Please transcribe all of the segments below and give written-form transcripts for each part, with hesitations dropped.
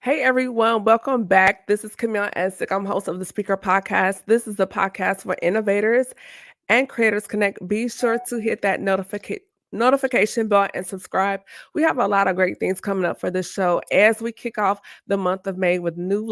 Hey everyone, welcome back. This is Camille Esick. I'm host of the Speaker Podcast. This is the podcast for innovators and Creators Connect. Be sure to hit that notification bell and subscribe. We have a lot of great things coming up for this show as we kick off the month of May with new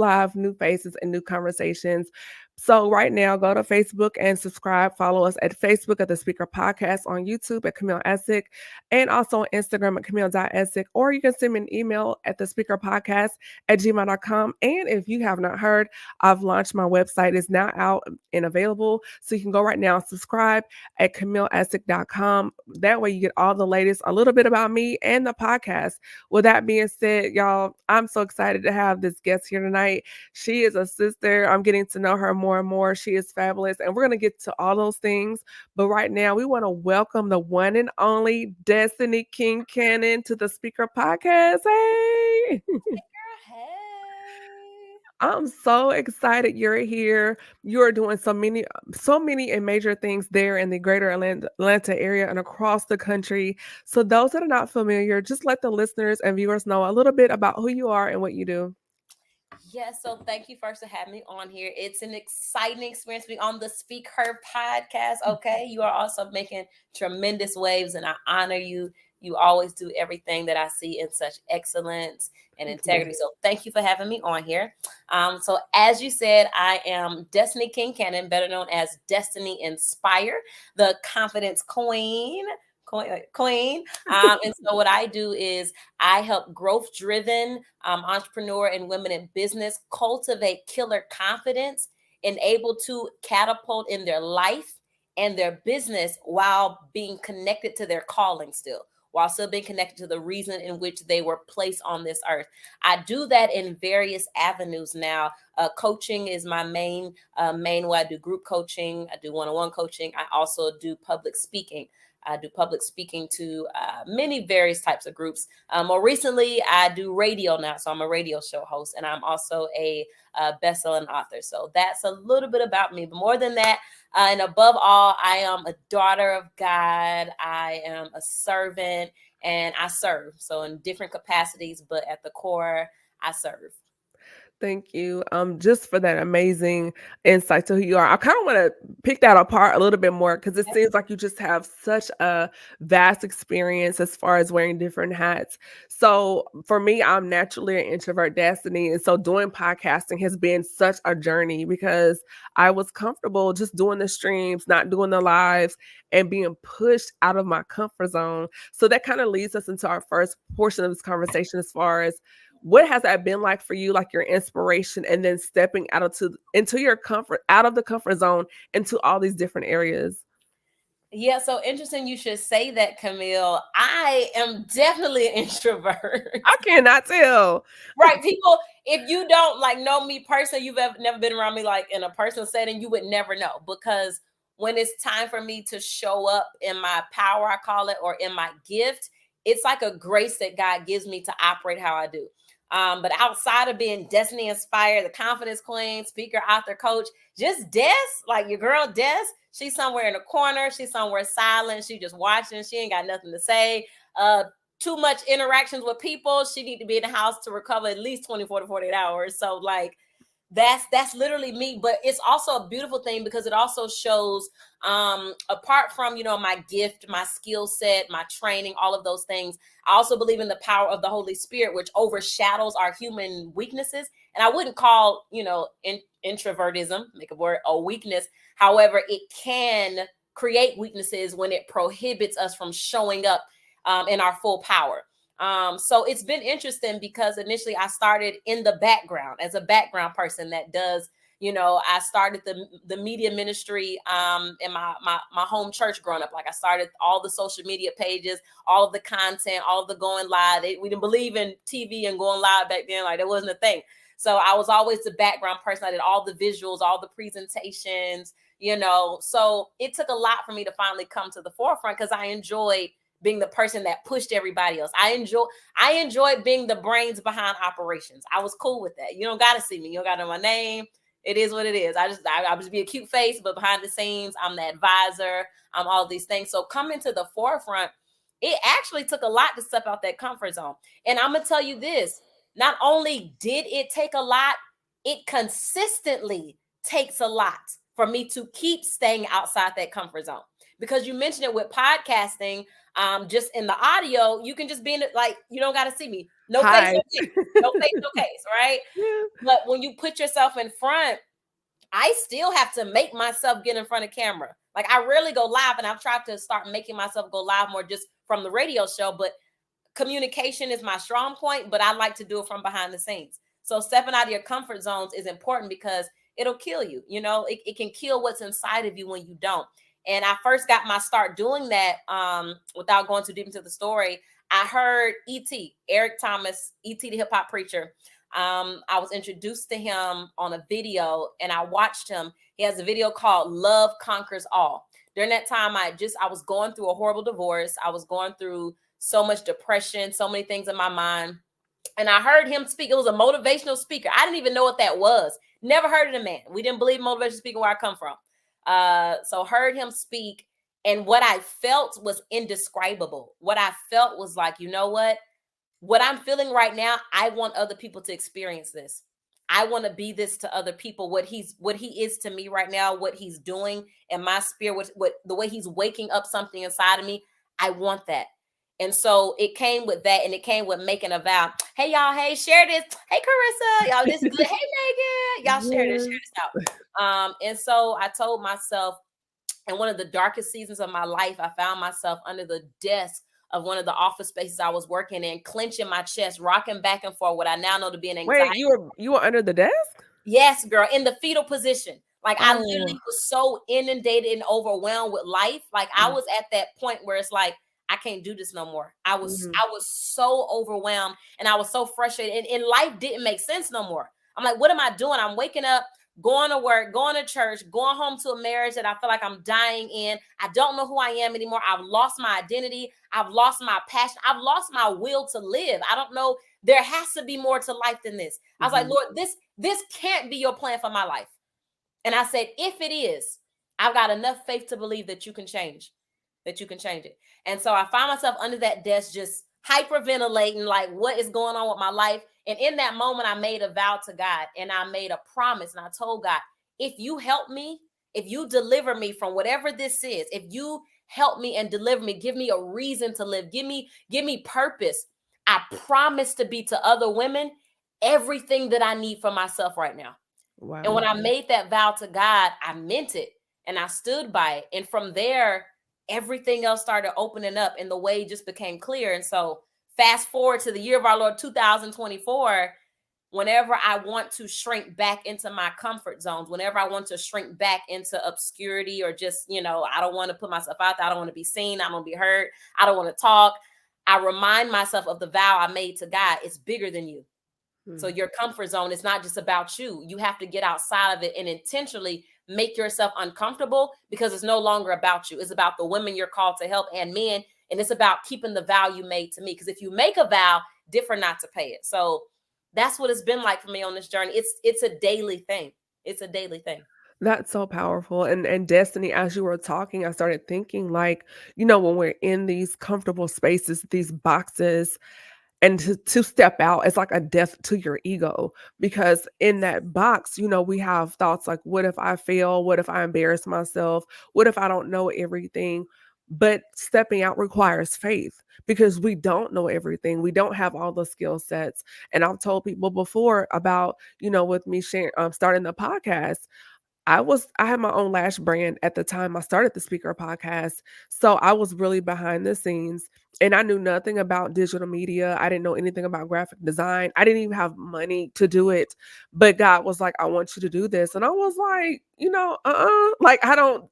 faces, and new conversations. So right now, go to Facebook and subscribe. Follow us at Facebook at the Speaker Podcast, on YouTube at Camille Esick, and also on Instagram at Camille.Esick. Or you can send me an email at the Speaker Podcast at gmail.com. And if you have not heard, I've launched my website. It's now out and available. So you can go right now and subscribe at CamilleEssick.com. That way you get all the latest, a little bit about me and the podcast. With that being said, y'all, I'm so excited to have this guest here tonight. She is a sister. I'm getting to know her more and more. She is fabulous. And we're going to get to all those things. But right now, we want to welcome the one and only Destiny King Cannon to the Speaker Podcast. Hey! Hey. I'm so excited you're here. You're doing so many and major things there in the greater Atlanta area and across the country. So those that are not familiar, just let the listeners and viewers know a little bit about who you are and what you do. Yes, so thank you first for having me on here. It's an exciting experience being on the Speak Her podcast. Okay. You are also making tremendous waves, and I honor you. You always do everything that I see in such excellence and Thank you. integrity. So thank you for having me on here. So as you said, I am Destiny King Cannon, better known as Destiny Inspire, the confidence queen. And so what I do is I help growth driven entrepreneur and women in business cultivate killer confidence and able to catapult in their life and their business while being connected to their calling still, while still being connected to the reason in which they were placed on this earth. I do that in various avenues now. Coaching is my main way. I do group coaching. I do one-on-one coaching. I also do public speaking. I do public speaking to many various types of groups. More recently, I do radio now. So I'm a radio show host, and I'm also a best-selling author. So that's a little bit about me. But more than that, and above all, I am a daughter of God. I am a servant, and I serve. So in different capacities, but at the core, I serve. Thank you. Just for that amazing insight to who you are. I kind of want to pick that apart a little bit more because it seems like you just have such a vast experience as far as wearing different hats. So for me, I'm naturally an introvert, Destiny, and so doing podcasting has been such a journey because I was comfortable just doing the streams, not doing the lives, and being pushed out of my comfort zone. So that kind of leads us into our first portion of this conversation as far as what has that been like for you, like your inspiration, and then stepping out into your comfort, out of the comfort zone, into all these different areas? Yeah, so interesting you should say that, Camille. I am definitely an introvert. I cannot tell. Right. People, if you don't like know me personally, never been around me like in a personal setting, you would never know, because when it's time for me to show up in my power, I call it, or in my gift, it's like a grace that God gives me to operate how I do. But outside of being Destiny Inspired, the confidence queen, speaker, author, coach, just Des, like your girl Des, she's somewhere in a corner. She's somewhere silent. She just watching. She ain't got nothing to say. Too much interactions with people. She need to be in the house to recover at least 24 to 48 hours. So like that's literally me. But it's also a beautiful thing because it also shows apart from my gift, my skill set, my training, all of those things, I also believe in the power of the Holy Spirit, which overshadows our human weaknesses. And I wouldn't call introvertism, make a word, a weakness. However, it can create weaknesses when it prohibits us from showing up in our full power. So it's been interesting because initially I started in the background as a background person that does, I started the media ministry in my home church growing up. Like I started all the social media pages, all of the content, all of the going live. We didn't believe in TV and going live back then. Like that wasn't a thing. So I was always the background person. I did all the visuals, all the presentations, so it took a lot for me to finally come to the forefront because I enjoyed being the person that pushed everybody else. I enjoyed being the brains behind operations. I was cool with that. You don't got to see me. You don't got to know my name. It is what it is. I just be a cute face, but behind the scenes, I'm the advisor. I'm all these things. So coming to the forefront, it actually took a lot to step out that comfort zone. And I'm going to tell you this. not only did it take a lot, it consistently takes a lot for me to keep staying outside that comfort zone. Because you mentioned it with podcasting, just in the audio, you can just be in it, like, you don't got to see me. No face, Hi. no case. No face, no case, right? Yeah. But when you put yourself in front, I still have to make myself get in front of camera. Like, I rarely go live, and I've tried to start making myself go live more just from the radio show. But communication is my strong point, but I like to do it from behind the scenes. So stepping out of your comfort zones is important because it'll kill you. You know, it can kill what's inside of you when you don't. And I first got my start doing that, without going too deep into the story. I heard E.T., Eric Thomas, E.T. the hip hop preacher. I was introduced to him on a video, and I watched him. He has a video called Love Conquers All. During that time, I was going through a horrible divorce. I was going through so much depression, so many things in my mind. And I heard him speak. It was a motivational speaker. I didn't even know what that was. Never heard of the man. We didn't believe motivational speaking where I come from. So heard him speak. And what I felt was indescribable. What I felt was like, you know what I'm feeling right now, I want other people to experience this. I want to be this to other people. What he is to me right now, what he's doing in my spirit, what the way he's waking up something inside of me, I want that. And so it came with that, and it came with making a vow. Hey y'all, hey, share this. Hey Carissa, y'all, this is good. Hey Megan, y'all share Yes. this out. And so I told myself, in one of the darkest seasons of my life, I found myself under the desk of one of the office spaces I was working in, clenching my chest, rocking back and forth, what I now know to be an Wait, anxiety. you were under the desk? Yes, girl, in the fetal position. Like, I Oh. literally was so inundated and overwhelmed with life. Like, I Mm, was at that point where it's like, I can't do this no more. I was mhm. I was so overwhelmed, and I was so frustrated, and life didn't make sense no more. I'm like, what am I doing? I'm waking up, going to work, going to church, going home to a marriage that I feel like I'm dying in. I don't know who I am anymore. I've lost my identity. I've lost my passion. I've lost my will to live. I don't know. There has to be more to life than this. I was like, Mhm. Lord, this can't be your plan for my life. And I said, if it is, I've got enough faith to believe that you can change, that you can change it. And so I found myself under that desk, just hyperventilating, like, what is going on with my life? And in that moment, I made a vow to God, and I made a promise, and I told God, if you help me, if you deliver me from whatever this is, if you help me and deliver me, give me a reason to live, give me purpose. I promise to be to other women everything that I need for myself right now. And when Wow. I made that vow to God, I meant it, and I stood by it. And from there, everything else started opening up, and the way just became clear. And so, fast forward to the year of our Lord 2024, whenever I want to shrink back into my comfort zones, whenever I want to shrink back into obscurity, or just, I don't want to put myself out there, I don't want to be seen, I don't want to be heard, I don't want to talk, I remind myself of the vow I made to God. It's bigger than you. So Mm. your comfort zone is not just about you. You have to get outside of it and intentionally make yourself uncomfortable, because it's no longer about you. It's about the women you're called to help, and men. And it's about keeping the vow you made to me. Because if you make a vow, different not to pay it. So that's what it's been like for me on this journey. It's a daily thing. It's a daily thing. That's so powerful. And Destiny, as you were talking, I started thinking like, when we're in these comfortable spaces, these boxes, and to step out, it's like a death to your ego, because in that box, we have thoughts like, what if I fail? What if I embarrass myself? What if I don't know everything? But stepping out requires faith, because we don't know everything. We don't have all the skill sets. And I've told people before about, with me sharing, starting the podcast, I had my own lash brand at the time I started the speaker podcast. So I was really behind the scenes, and I knew nothing about digital media. I didn't know anything about graphic design. I didn't even have money to do it. But God was like, I want you to do this. And I was like, like, I don't,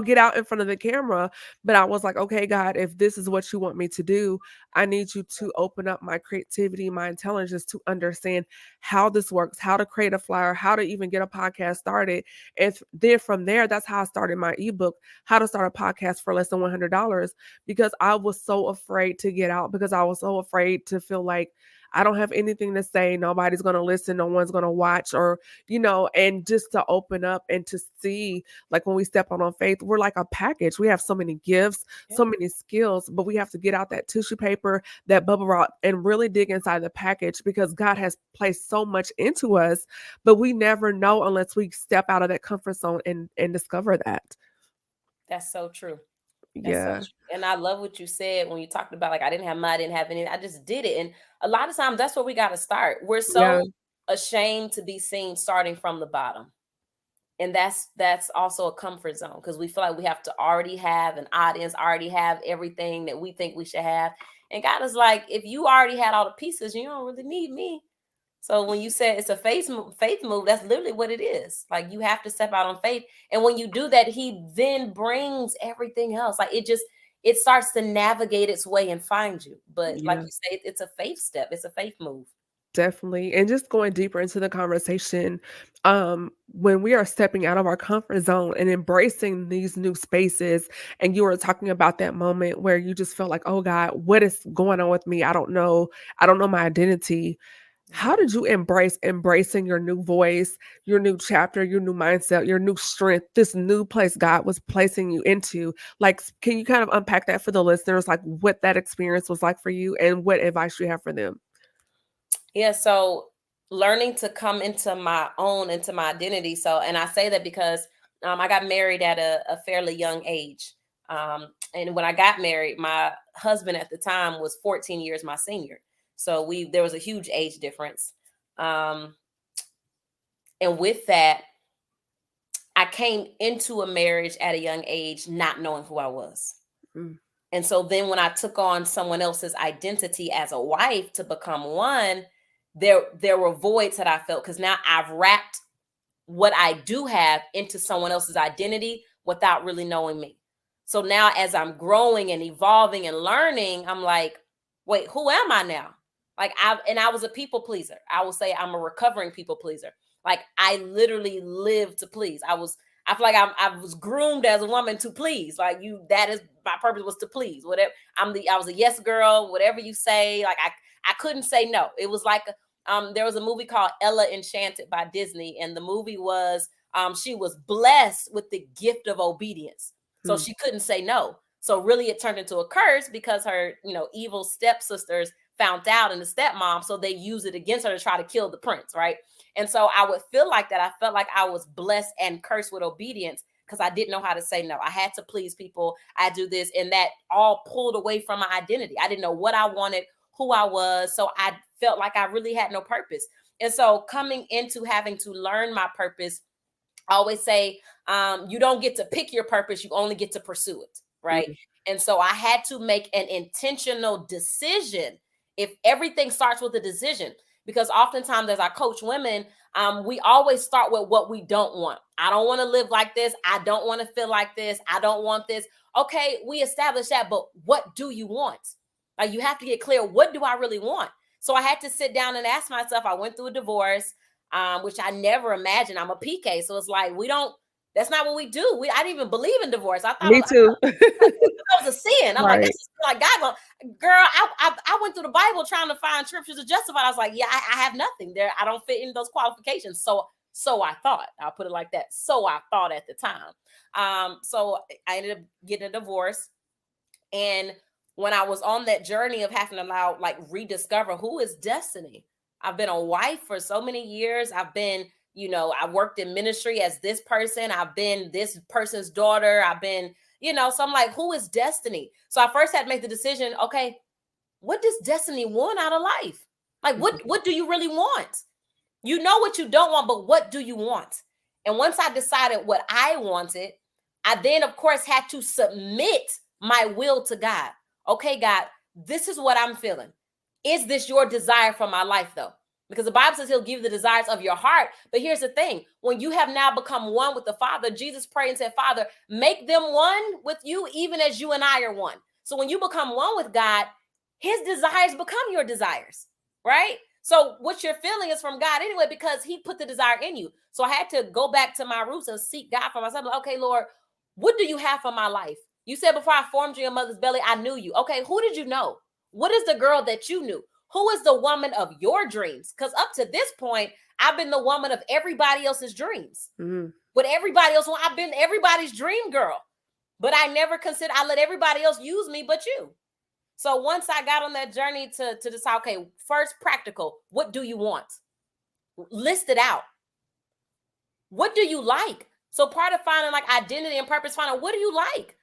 get out in front of the camera. But I was like, okay, God, if this is what you want me to do, I need you to open up my creativity, my intelligence to understand how this works, how to create a flyer, how to even get a podcast started. And then from there, that's how I started my ebook, How to Start a Podcast for Less Than $100, because I was so afraid to get out, because I was so afraid to feel like I don't have anything to say. Nobody's going to listen. No one's going to watch, or, and just to open up and to see, like when we step out on faith, we're like a package. We have so many gifts, Yeah. so many skills, but we have to get out that tissue paper, that bubble wrap, and really dig inside the package, because God has placed so much into us, but we never know unless we step out of that comfort zone and discover that. That's so true. That's so Yeah. true. And I love what you said when you talked about, like, I didn't have money, I didn't have any, I just did it. And a lot of times that's where we got to start. We're Yeah. so ashamed to be seen starting from the bottom. And that's also a comfort zone, because we feel like we have to already have an audience, already have everything that we think we should have. And God is like, if you already had all the pieces, you don't really need me. So when you said it's a faith move, that's literally what it is. Like, you have to step out on faith. And when you do that, he then brings everything else. Like, it starts to navigate its way and find you. But like Yeah. you say, it's a faith step. It's a faith move. Definitely. And just going deeper into the conversation, when we are stepping out of our comfort zone and embracing these new spaces, and you were talking about that moment where you just felt like, oh God, what is going on with me? I don't know. I don't know my identity. How Mhm. did you embracing your new voice, your new chapter, your new mindset, your new strength, this new place God was placing you into? Like, can you kind of unpack that for the listeners, like what that experience was like for you and what advice you have for them? Yeah, so learning to come into my own, into my identity. So, and I say that because I got married at a fairly young age. And when I got married, my husband at the time was 14 years my senior. So there was a huge age difference. Um, and with that, I came into a marriage at a young age, not knowing who I was. Mm, And so then when I took on someone else's identity as a wife to become one, there were voids that I felt, because now I've wrapped what I do have into someone else's identity without really knowing me. So now as I'm growing and evolving and learning, I'm like, wait, who am I now? Like, I was a people pleaser. I will say I'm a recovering people pleaser. Like, I literally live to please. I feel like I was groomed as a woman to please. Like, that is my purpose, was to please. Whatever. I was a yes girl, whatever you say. Like, I couldn't say no. It was like there was a movie called Ella Enchanted by Disney, and the movie was she was blessed with the gift of obedience, so mm, she couldn't say no. So really, it turned into a curse, because her evil stepsisters found out, and the stepmom, so they used it against her to try to kill the prince, right? And so I would feel like that. I felt like I was blessed and cursed with obedience, because I didn't know how to say no. I had to please people. I do this, and that all pulled away from my identity. I didn't know what I wanted, who I was. So I felt like I really had no purpose. And so coming into having to learn my purpose, I always say, you don't get to pick your purpose, you only get to pursue it, right? mm. And so I had to make an intentional decision. If everything starts with a decision, because oftentimes as I coach women, we always start with what we don't want. I don't want to live like this. I don't want to feel like this. I don't want this. Okay, we established that, but what do you want? Like, you have to get clear. What do I really want? So I had to sit down and ask myself. I went through a divorce, which I never imagined. I'm a PK, so it's like that's not what we do. I didn't even believe in divorce. Me too. That was a sin. I'm like, Right. that's just like God. Girl, I went through the Bible trying to find scriptures to justify. I was like, yeah, I have nothing there. I don't fit in those qualifications. So I thought. I'll put it like that. So I thought at the time. So I ended up getting a divorce, and when I was on that journey of having to now rediscover who is Destiny, I've been a wife for so many years. I've been, I worked in ministry as this person. I've been this person's daughter. I've been, so I'm like, who is Destiny? So I first had to make the decision, okay, what does Destiny want out of life? Like, Mhm. what do you really want? You know what you don't want, but what do you want? And once I decided what I wanted, I then, of course, had to submit my will to God. Okay, God, this is what I'm feeling. Is this your desire for my life, though? Because the Bible says he'll give you the desires of your heart. But here's the thing. When you have now become one with the Father, Jesus prayed and said, Father, make them one with you, even as you and I are one. So when you become one with God, his desires become your desires, right? So what you're feeling is from God anyway, because he put the desire in you. So I had to go back to my roots and seek God for myself. Like, okay, Lord, what do you have for my life? You said before I formed you in your mother's belly, I knew you. Okay, who did you know? What is the girl that you knew? Who is the woman of your dreams? Because up to this point, I've been the woman of everybody else's dreams. Mm. With everybody else, well, I've been everybody's dream girl. But I never consider, I let everybody else use me but you. So once I got on that journey to decide, okay, first practical, what do you want? List it out. What do you like? So part of finding like identity and purpose, finding what do you like?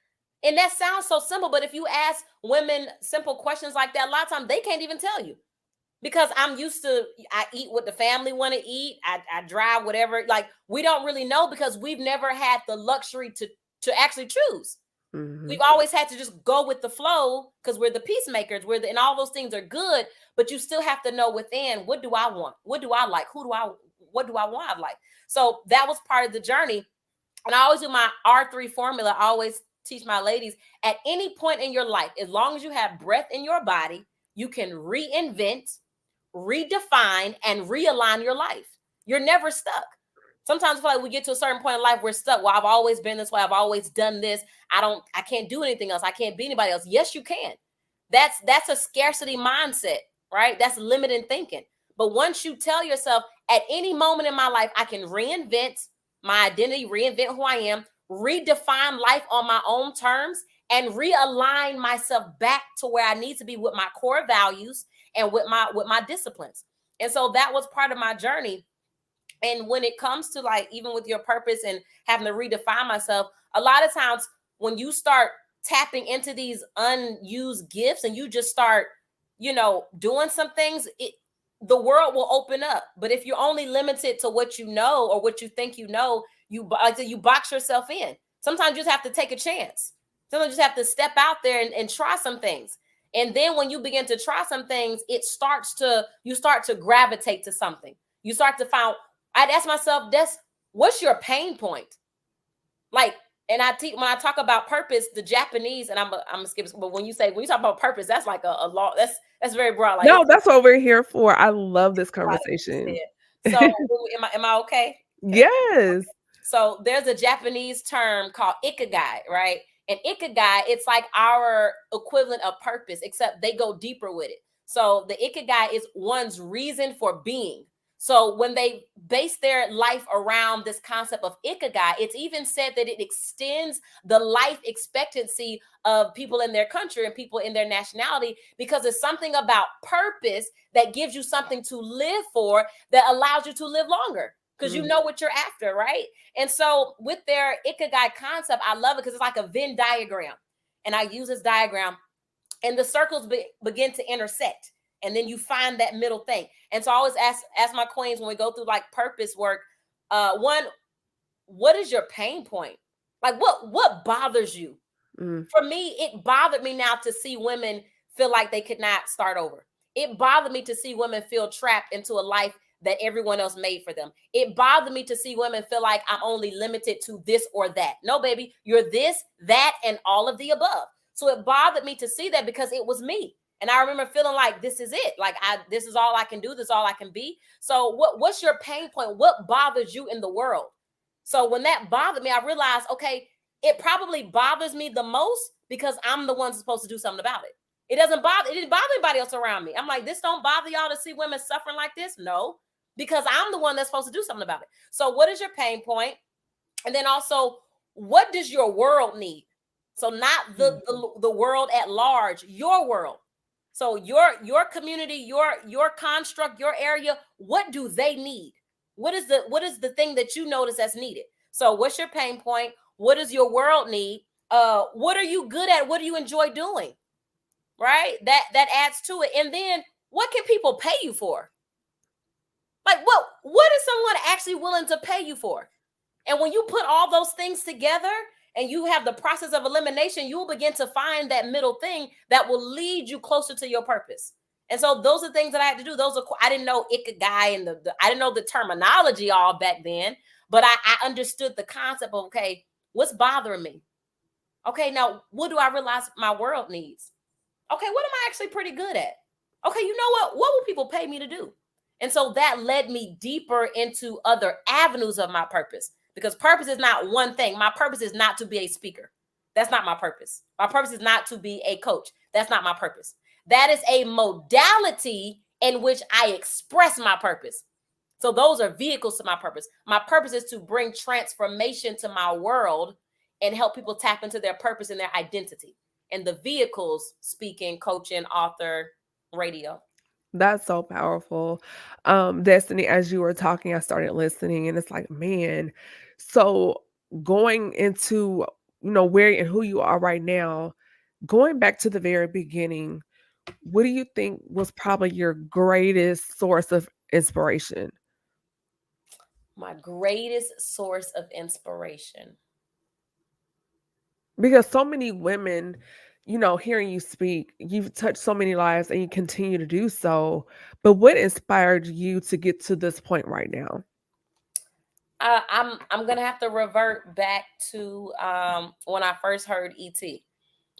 And that sounds so simple, but if you ask women simple questions like that, a lot of times they can't even tell you. Because I'm used to, I eat what the family want to eat. I drive whatever. Like, we don't really know because we've never had the luxury to actually choose. Mm-hmm. We've always had to just go with the flow because we're the peacemakers. And all those things are good, but you still have to know within, what do I want? What do I like? What do I want? I like. So that was part of the journey. And I always do my R3 formula. I always teach my ladies, at any point in your life, as long as you have breath in your body, you can reinvent, redefine, and realign your life. You're never stuck. Sometimes I feel like we get to a certain point in life, we're stuck. Well, I've always been this way. I've always done this. I can't do anything else. I can't be anybody else. Yes, you can. That's a scarcity mindset, right? That's limiting thinking. But once you tell yourself, at any moment in my life, I can reinvent my identity, reinvent who I am, redefine life on my own terms, and realign myself back to where I need to be with my core values and with my disciplines. And so that was part of my journey. And when it comes to like, even with your purpose and having to redefine myself, a lot of times when you start tapping into these unused gifts and you just start, doing some things, the world will open up. But if you're only limited to what you know or what you think you know, you box yourself in. Sometimes you just have to take a chance. Sometimes you just have to step out there and try some things. And then when you begin to try some things, you start to gravitate to something. You start to find, I'd ask myself, what's your pain point? Like, and when I talk about purpose, the Japanese, and I'm gonna skip, but when you talk about purpose, that's like a law. That's very broad. Like, no, that's what we're here for. I love this conversation. So am I okay? Yes. So there's a Japanese term called ikigai, right? And ikigai, it's like our equivalent of purpose, except they go deeper with it. So the ikigai is one's reason for being. So when they base their life around this concept of ikigai, it's even said that it extends the life expectancy of people in their country and people in their nationality, because it's something about purpose that gives you something to live for that allows you to live longer because you know what you're after, right? And so with their ikigai concept, I love it because it's like a Venn diagram. And I use this diagram and the circles begin to intersect. And then you find that middle thing. And so I always ask my queens when we go through like purpose work, one, what is your pain point? Like what bothers you? For me, it bothered me now to see women feel like they could not start over. It bothered me to see women feel trapped into a life that everyone else made for them. It bothered me to see women feel like I'm only limited to this or that. No, baby, you're this, that, and all of the above. So it bothered me to see that because it was me. And I remember feeling like this is it. Like this is all I can do. This is all I can be. So what's your pain point? What bothers you in the world? So when that bothered me, I realized, okay, it probably bothers me the most because I'm the one who's supposed to do something about it. It didn't bother anybody else around me. I'm like, this don't bother y'all to see women suffering like this? No, because I'm the one that's supposed to do something about it. So what is your pain point? And then also, what does your world need? So not the world at large, your world. So your community, your construct, your area, what do they need? What is the thing that you notice that's needed? So what's your pain point? What does your world need? What are you good at? What do you enjoy doing? Right? That adds to it. And then what can people pay you for? Like what is someone actually willing to pay you for? And when you put all those things together and you have the process of elimination, you will begin to find that middle thing that will lead you closer to your purpose. And so those are things that I had to do. I didn't know ikigai and I didn't know the terminology all back then, but I understood the concept of, okay, what's bothering me? Okay, now what do I realize my world needs? Okay, what am I actually pretty good at? Okay, you know what? What will people pay me to do? And so that led me deeper into other avenues of my purpose. Because purpose is not one thing. My purpose is not to be a speaker. That's not my purpose. My purpose is not to be a coach. That's not my purpose. That is a modality in which I express my purpose. So those are vehicles to my purpose. My purpose is to bring transformation to my world and help people tap into their purpose and their identity. And the vehicles, speaking, coaching, author, radio. That's so powerful. Destiny, as you were talking, I started listening and it's like, man, so going into, where and who you are right now, going back to the very beginning, what do you think was probably your greatest source of inspiration? My greatest source of inspiration. Because so many women, hearing you speak, you've touched so many lives and you continue to do so. But what inspired you to get to this point right now? I'm gonna have to revert back to when I first heard ET.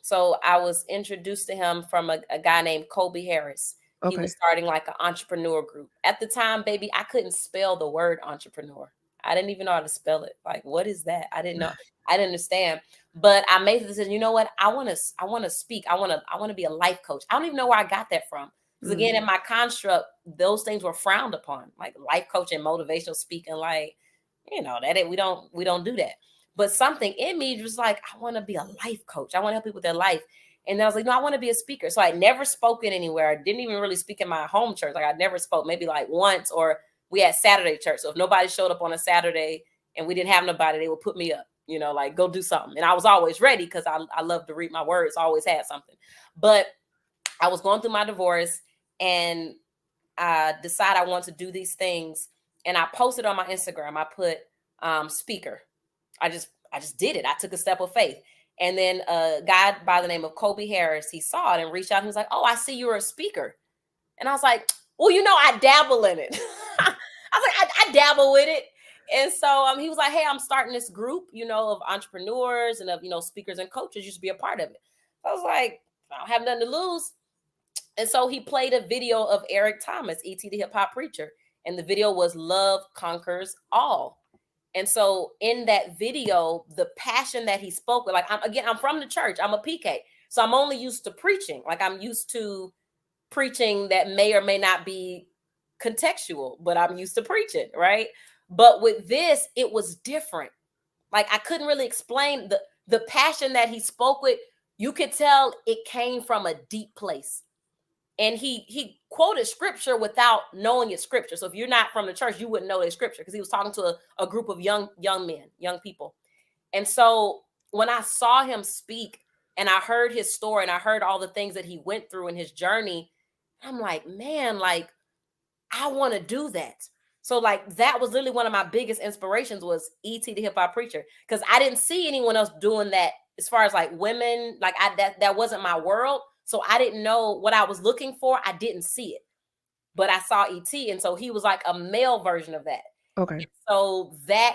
So I was introduced to him from a guy named Kobe Harris. He was Okay. starting like an entrepreneur group. At the time, baby, I couldn't spell the word entrepreneur. I didn't even know how to spell it. Like, what is that? I didn't know. I didn't understand. But I made the decision, you know what? I want to speak. I want to be a life coach. I don't even know where I got that from. Because Mm, again, in my construct, those things were frowned upon, like life coaching, motivational speaking, like, we don't do that. But something in me was like, I want to be a life coach. I want to help people with their life. And I was like, no, I want to be a speaker. So I never spoken anywhere. I didn't even really speak in my home church. Like I never spoke, maybe like once, or we had Saturday church. So if nobody showed up on a Saturday and we didn't have nobody, they would put me up, like go do something. And I was always ready because I love to read my words, always had something. But I was going through my divorce and I decided I want to do these things. And I posted on my Instagram, I put speaker. I just did it. I took a step of faith. And then a guy by the name of Kobe Harris, he saw it and reached out. He was like, "Oh, I see you're a speaker." And I was like, "Well, I dabble in it." I was like, I dabble with it. And so he was like, "Hey, I'm starting this group, of entrepreneurs and of, speakers and coaches. You should be a part of it." I was like, I don't have nothing to lose. And so he played a video of Eric Thomas, E.T. the hip hop preacher. And the video was Love Conquers All. And so in that video, the passion that he spoke with, like I'm from the church, I'm a PK. So I'm only used to preaching. Like I'm used to preaching that may or may not be contextual, but I'm used to preaching, right? But with this, it was different. Like I couldn't really explain the passion that he spoke with. You could tell it came from a deep place. And he quoted scripture without knowing it's scripture. So if you're not from the church, you wouldn't know it's scripture because he was talking to a group of young men, young people. And so when I saw him speak and I heard his story and I heard all the things that he went through in his journey, I'm like, man, like I want to do that. So like that was literally one of my biggest inspirations was E.T. the hip hop preacher, because I didn't see anyone else doing that as far as like women, like that wasn't my world. So I didn't know what I was looking for. I didn't see it, but I saw E.T. and so he was like a male version of that. okay. So that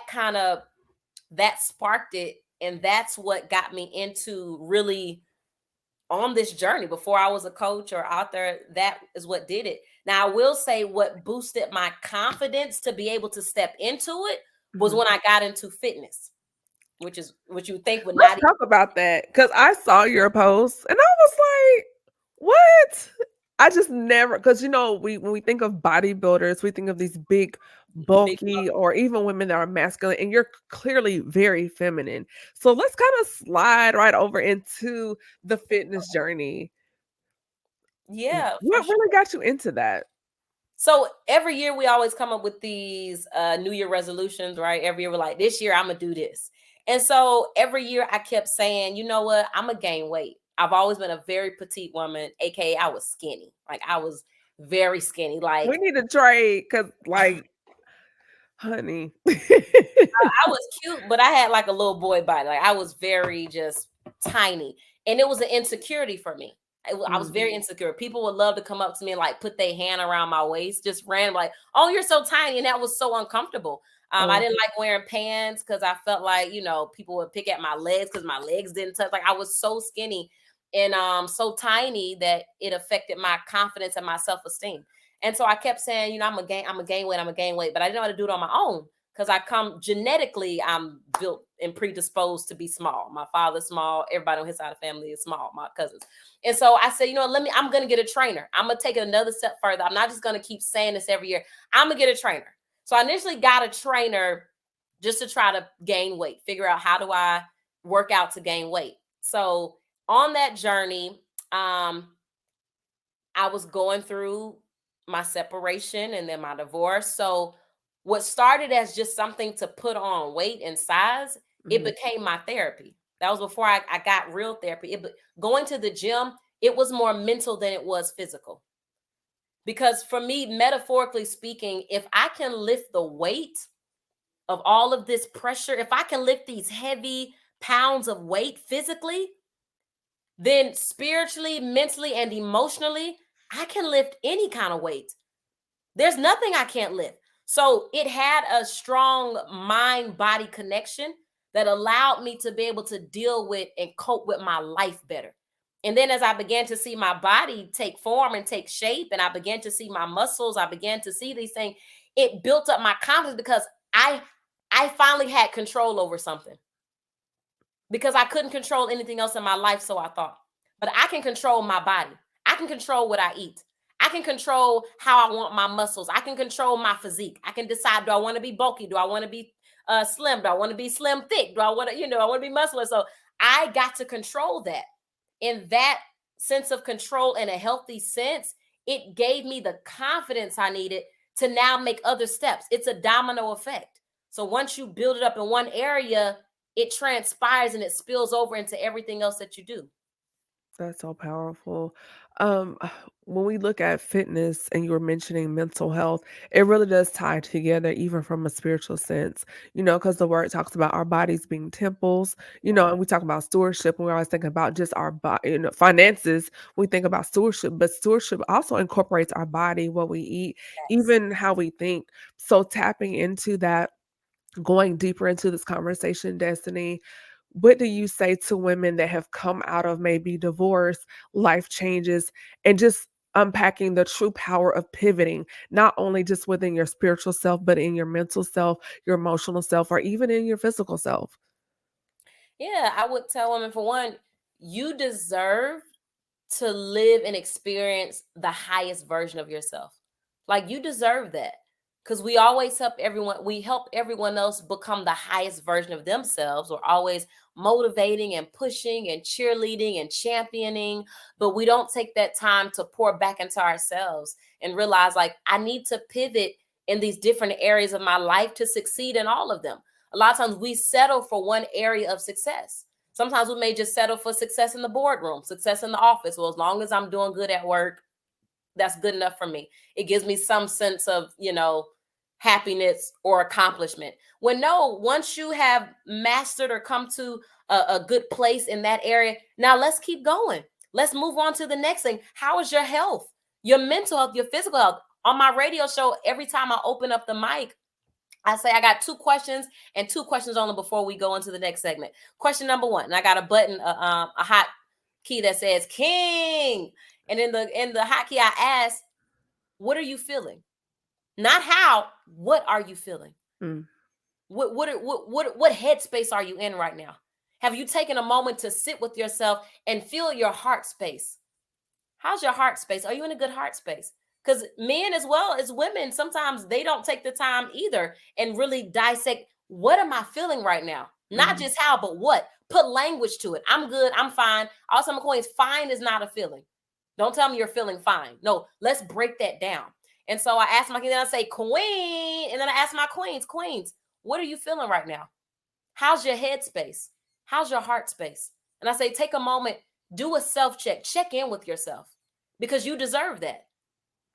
sparked it, and that's what got me into really on this journey. Before I was a coach or out there, that is what did it. Now I will say what boosted my confidence to be able to step into it was Mhm. when I got into fitness, which is what you would think would Let's not. talk about that because I saw your post and I was like, "What?" I just never because we when we think of bodybuilders, we think of these big, Big. bulky, or even women that are masculine, and you're clearly very feminine. So let's kind of slide right over into the fitness journey. Yeah, for What sure. really got you into that? So every year we always come up with these New Year resolutions, right? Every year we're like, this year I'm gonna do this. And so every year I kept saying, you know what, I'm gonna gain weight. I've always been a very petite woman, aka I was skinny. Like I was very skinny. We Like need to trade because, like, honey. I was cute, but I had like a little boy body. Like I was very just tiny, and it was an insecurity for me. I was Mm, very insecure. People would love to come up to me and like put their hand around my waist, just random, like, "Oh, you're so tiny," and that was so uncomfortable. I oh, didn't like wearing pants because I felt like people would pick at my legs because my legs didn't touch. Like I was so skinny and so tiny that it affected my confidence and my self esteem. And so I kept saying, I'm a gain weight, but I didn't know how to do it on my own. because I come genetically, I'm built and predisposed to be small. My father's small. Everybody on his side of the family is small, my cousins. And so I said, you know, I'm going to get a trainer. I'm going to take it another step further. I'm not just going to keep saying this every year. I'm going to get a trainer. So I initially got a trainer just to try to gain weight, figure out how do I work out to gain weight. So on that journey, I was going through my separation and then my divorce. So what started as just something to put on weight and size, it became my therapy. That was before I got real therapy. Going to the gym, it was more mental than it was physical. Because for me, metaphorically speaking, if I can lift the weight of all of this pressure, if I can lift these heavy pounds of weight physically, then spiritually, mentally, and emotionally, I can lift any kind of weight. There's nothing I can't lift. So it had a strong mind-body connection that allowed me to be able to deal with and cope with my life better. And then as I began to see my body take form and take shape, and I began to see my muscles, I began to see these things, it built up my confidence because I finally had control over something. Because I couldn't control anything else in my life, so I thought. But I can control my body. I can control what I eat. I can control how I want my muscles. I can control my physique. I can decide, do I want to be bulky? Do I want to be slim? Do I want to be slim thick? Do I want to, I want to be muscular? So I got to control that. In that sense of control in a healthy sense, it gave me the confidence I needed to now make other steps. It's a domino effect. So once you build it up in one area, it transpires and it spills over into everything else that you do. That's so powerful. Um, when we look at fitness and you were mentioning mental health, it really does tie together, even from a spiritual sense, because the word talks about our bodies being temples, and we talk about stewardship. And we always think about just our body, finances. We think about stewardship, but stewardship also incorporates our body, what we eat, Yes. even how we think. So tapping into that, going deeper into this conversation, Destiny, what do you say to women that have come out of maybe divorce, life changes, and just unpacking the true power of pivoting, not only just within your spiritual self, but in your mental self, your emotional self, or even in your physical self? Yeah, I would tell women, for one, you deserve to live and experience the highest version of yourself. Like, you deserve that. Because we help everyone else become the highest version of themselves. We're always motivating and pushing and cheerleading and championing, but we don't take that time to pour back into ourselves and realize, like, I need to pivot in these different areas of my life to succeed in all of them. A lot of times we settle for one area of success. Sometimes we may just settle for success in the boardroom, success in the office. Well, as long as I'm doing good at work, that's good enough for me. It gives me some sense of, happiness or accomplishment. When no, once you have mastered or come to a good place in that area, now let's keep going. Let's move on to the next thing. How is your health, your mental health, your physical health? On my radio show, every time I open up the mic, I say I got two questions and two questions only before we go into the next segment. Question number one, and I got a button, a hot key that says King, and in the hot key I ask, "What are you feeling?" Not how. What are you feeling? Mm. What headspace are you in right now? Have you taken a moment to sit with yourself and feel your heart space? How's your heart space? Are you in a good heart space? Because men as well as women, sometimes they don't take the time either and really dissect, what am I feeling right now? Not Mhm. just how, but what. Put language to it. I'm good. I'm fine. Also, my coins, fine is not a feeling. Don't tell me you're feeling fine. No, let's break that down. And so I ask my king, then I say, Queen, and then I ask my queens, what are you feeling right now? How's your head space? How's your heart space? And I say, take a moment, do a self check, check in with yourself, because you deserve that.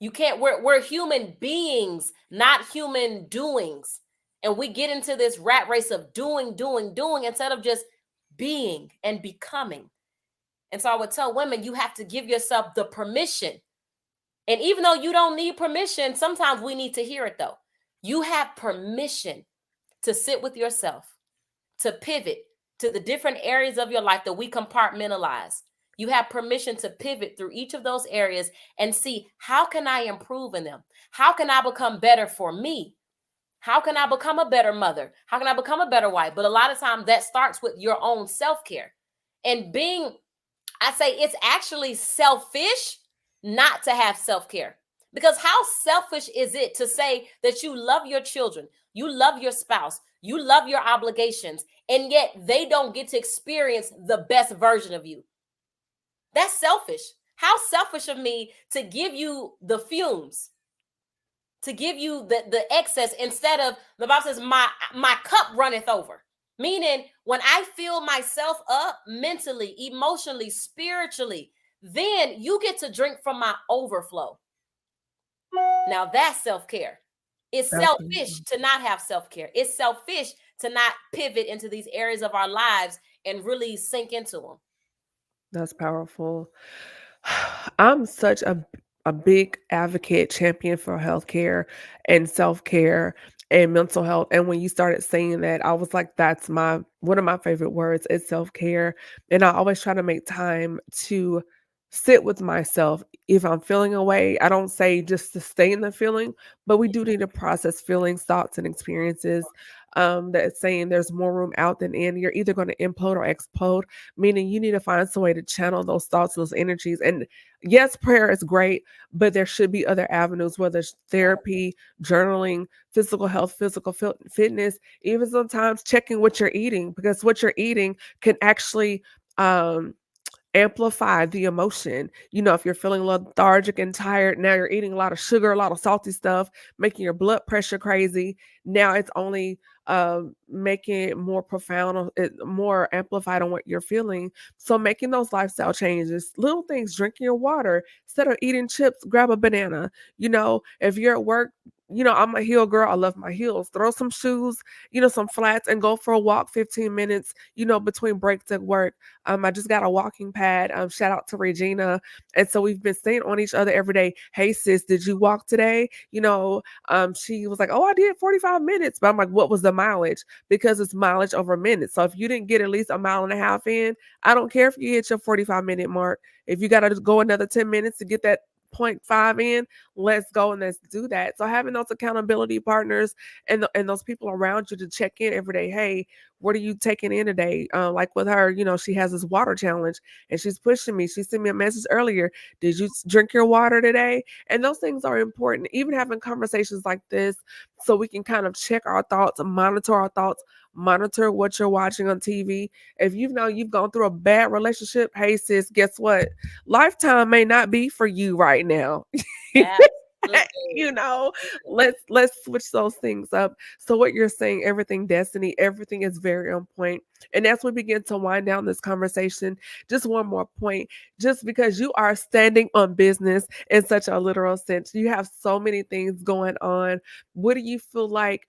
You can't, we're human beings, not human doings. And we get into this rat race of doing instead of just being and becoming. And so I would tell women, you have to give yourself the permission. And even though you don't need permission, sometimes we need to hear it though. You have permission to sit with yourself, to pivot to the different areas of your life that we compartmentalize. You have permission to pivot through each of those areas and see, how can I improve in them? How can I become better for me? How can I become a better mother? How can I become a better wife? But a lot of times that starts with your own self-care. And I say it's actually selfish not to have self-care. Because how selfish is it to say that you love your children, you love your spouse, you love your obligations, and yet they don't get to experience the best version of you? That's selfish. How selfish of me to give you the fumes, to give you the excess, instead of, the Bible says, my cup runneth over. Meaning, when I fill myself up mentally, emotionally, spiritually, then you get to drink from my overflow. Now that's self-care. It's Absolutely. selfish to not have self-care. It's selfish to not pivot into these areas of our lives and really sink into them. That's powerful. I'm such a big advocate, champion for healthcare and self-care and mental health. And when you started saying that, I was like, that's my one of my favorite words is self-care. And I always try to make time to sit with myself. If I'm feeling away, I don't say just to stay in the feeling, but we do need to process feelings, thoughts, and experiences. That's saying there's more room out than in. You're either going to implode or explode, meaning you need to find some way to channel those thoughts, those energies. And yes, prayer is great, but there should be other avenues, whether it's therapy, journaling, physical health, physical fitness, even sometimes checking what you're eating, because what you're eating can actually um amplify the emotion. You know, if you're feeling lethargic and tired, now you're eating a lot of sugar, a lot of salty stuff, making your blood pressure crazy. Now it's only making it more profound, more amplified on what you're feeling. So making those lifestyle changes, little things, drinking your water instead of eating chips, grab a banana. You know, if you're at work, you know, I'm a heel girl. I love my heels. Throw some shoes, you know, some flats, and go for a walk 15 minutes, you know, between breaks at work. I just got a walking pad. Shout out to Regina. And so we've been staying on each other every day. Hey sis, did you walk today? You know, she was like, oh, I did 45 minutes. But I'm like, what was the mileage? Because it's mileage over minutes. So if you didn't get at least a mile and a half in, I don't care if you hit your 45-minute mark. If you got to go another 10 minutes to get that 0.5 in, let's go and let's do that. So having those accountability partners and those people around you to check in every day. Hey, what are you taking in today? Like with her, you know, she has this water challenge and she's pushing me. She sent me a message earlier. Did you drink your water today? And those things are important. Even having conversations like this, so we can kind of check our thoughts, monitor our thoughts, monitor what you're watching on TV. If you know you've gone through a bad relationship, hey sis, guess what? Lifetime may not be for you right now. You Absolutely. know, let's switch those things up. So what you're saying, everything destiny, everything is very on point. And as we begin to wind down this conversation, just one more point. Just because you are standing on business in such a literal sense, you have so many things going on. What do you feel like,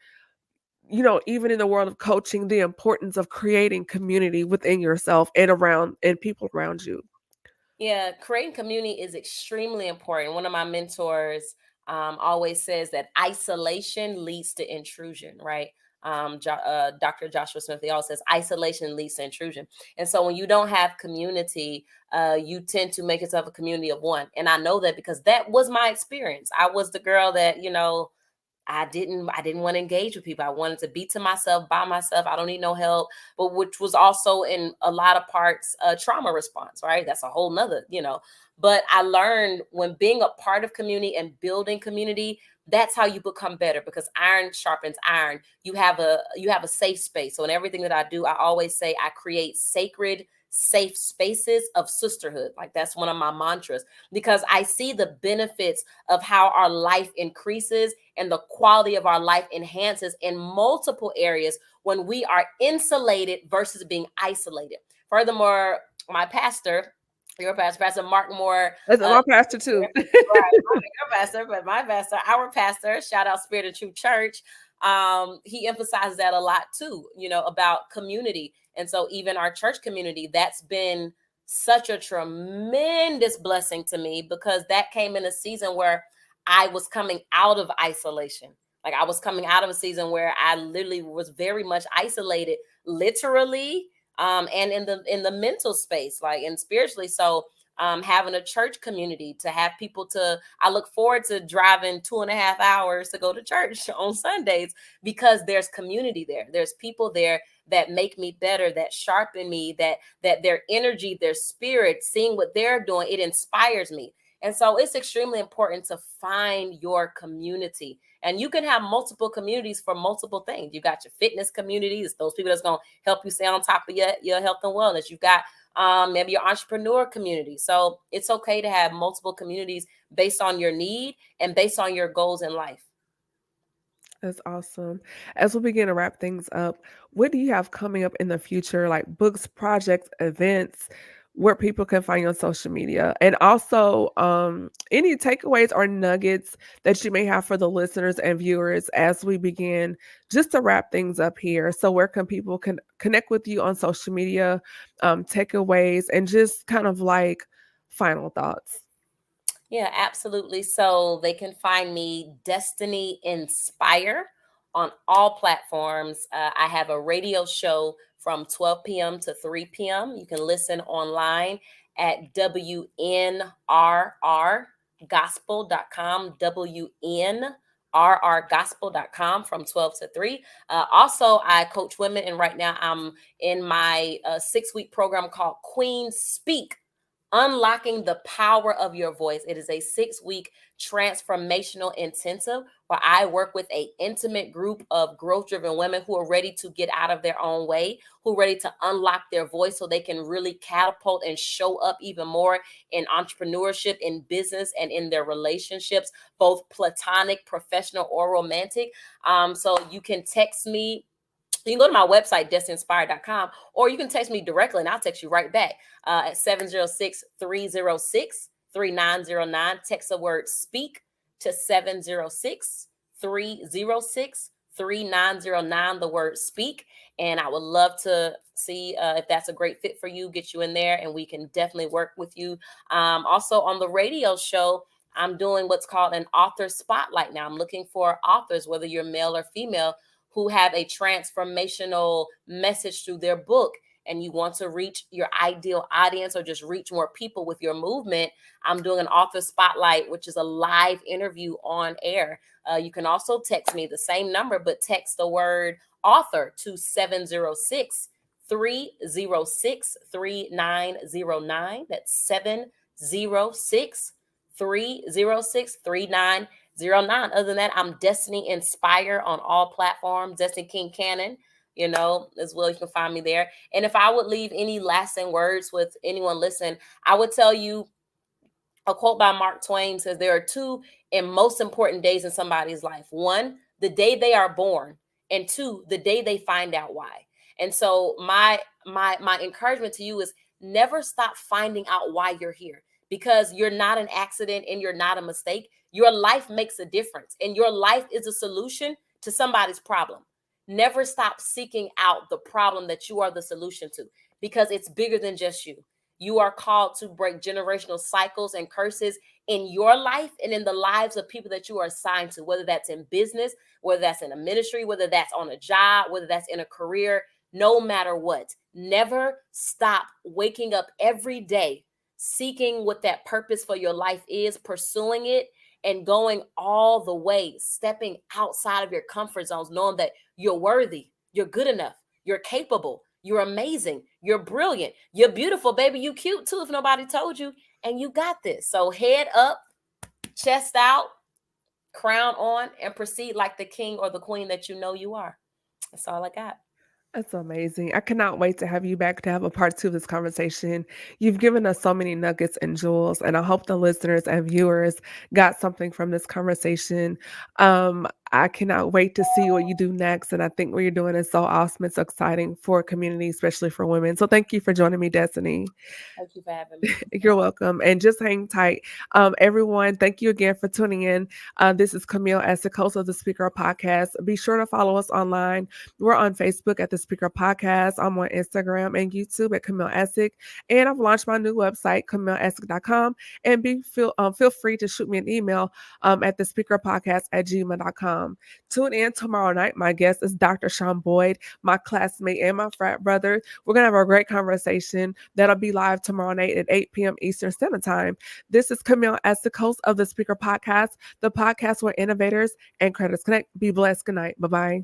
you know, even in the world of coaching, the importance of creating community within yourself and around and people around you? Yeah, creating community is extremely important. One of my mentors always says that isolation leads to intrusion, right? Dr. Joshua Smith, he always says isolation leads to intrusion. And so when you don't have community, you tend to make yourself a community of one. And I know that because that was my experience. I was the girl that, you know, I didn't want to engage with people. I wanted to be to myself, by myself. I don't need no help. But which was also in a lot of parts trauma response, right? That's a whole nother, you know. But I learned when being a part of community and building community, that's how you become better, because iron sharpens iron. You have a safe space. So in everything that I do, I always say I create sacred, safe spaces of sisterhood. Like that's one of my mantras, because I see the benefits of how our life increases and the quality of our life enhances in multiple areas when we are insulated versus being isolated. Furthermore, my pastor, your pastor, Pastor Mark Moore, That's uh, my pastor too. right, not your pastor, but my pastor, our pastor, shout out Spirit of Truth Church. He emphasizes that a lot too, you know, about community. And so even our church community, that's been such a tremendous blessing to me, because that came in a season where I was coming out of isolation. Like I was coming out of a season where I literally was very much isolated, literally, and in the mental space, like and spiritually. So having a church community, to have people to, I look forward to driving 2.5 hours to go to church on Sundays, because there's community there. There's people there that make me better, that sharpen me, that their energy, their spirit, seeing what they're doing, it inspires me. And so it's extremely important to find your community. And you can have multiple communities for multiple things. You got your fitness communities, those people that's going to help you stay on top of your health and wellness. You've got maybe your entrepreneur community. So it's okay to have multiple communities based on your need and based on your goals in life. That's awesome. As we begin to wrap things up, what do you have coming up in the future, like books, projects, events, where people can find you on social media? And also, any takeaways or nuggets that you may have for the listeners and viewers as we begin just to wrap things up here. So, where can people connect with you on social media, takeaways, and just kind of like final thoughts? Yeah, absolutely. So they can find me Destiny Inspire on all platforms. I have a radio show from 12 p.m. to 3 p.m. You can listen online at WNRRgospel.com, WNRRgospel.com from 12 to 3. Also, I coach women, and right now I'm in my 6-week program called Queen Speak, Unlocking the Power of Your Voice. It is a 6-week transformational intensive where I work with an intimate group of growth-driven women who are ready to get out of their own way, who are ready to unlock their voice so they can really catapult and show up even more in entrepreneurship, in business, and in their relationships, both platonic, professional, or romantic. So you can text me. You can go to my website, destinyinspire.com, or you can text me directly and I'll text you right back at 706-306-3909. Text the word speak to 706-306-3909, the word speak. And I would love to see if that's a great fit for you, get you in there, and we can definitely work with you. Also on the radio show, I'm doing what's called an author spotlight now. I'm looking for authors, whether you're male or female, who have a transformational message through their book, and you want to reach your ideal audience or just reach more people with your movement. I'm doing an author spotlight, which is a live interview on air. You can also text me the same number, but text the word author to 706-306-3909. That's 706-306-3909. Other than that, I'm Destiny Inspire on all platforms. Destiny King Cannon, as well. You can find me there. And if I would leave any lasting words with anyone listening, I would tell you a quote by Mark Twain says there are two and most important days in somebody's life. One, the day they are born, and two, the day they find out why. And so my encouragement to you is never stop finding out why you're here, because you're not an accident and you're not a mistake. Your life makes a difference, and your life is a solution to somebody's problem. Never stop seeking out the problem that you are the solution to, because it's bigger than just you. You are called to break generational cycles and curses in your life and in the lives of people that you are assigned to, whether that's in business, whether that's in a ministry, whether that's on a job, whether that's in a career, no matter what. Never stop waking up every day, seeking what that purpose for your life is, pursuing it, and going all the way, stepping outside of your comfort zones, knowing that you're worthy, you're good enough, you're capable, you're amazing, you're brilliant, you're beautiful, baby, you cute too if nobody told you, and you got this. So head up, chest out, crown on, and proceed like the king or the queen that you know you are. That's all I got. That's amazing. I cannot wait to have you back to have a part 2 of this conversation. You've given us so many nuggets and jewels, and I hope the listeners and viewers got something from this conversation. I cannot wait to see what you do next, and I think what you're doing is so awesome. It's so exciting for a community, especially for women. So thank you for joining me, Destiny. Thank you for having me. You're welcome. And just hang tight. Everyone, thank you again for tuning in. This is Camille as the host of the Speaker Podcast. Be sure to follow us online. We're on Facebook at the Speaker Podcast. I'm on Instagram and YouTube at Camille Essig. And I've launched my new website, CamilleEssig.com. And feel free to shoot me an email at the speakerpodcast@gmail.com. Tune in tomorrow night. My guest is Dr. Sean Boyd, my classmate and my frat brother. We're going to have a great conversation that'll be live tomorrow night at 8 p.m. Eastern Standard Time. This is Camille as the host of the Speaker Podcast, the podcast where innovators and creators connect. Be blessed. Good night. Bye-bye.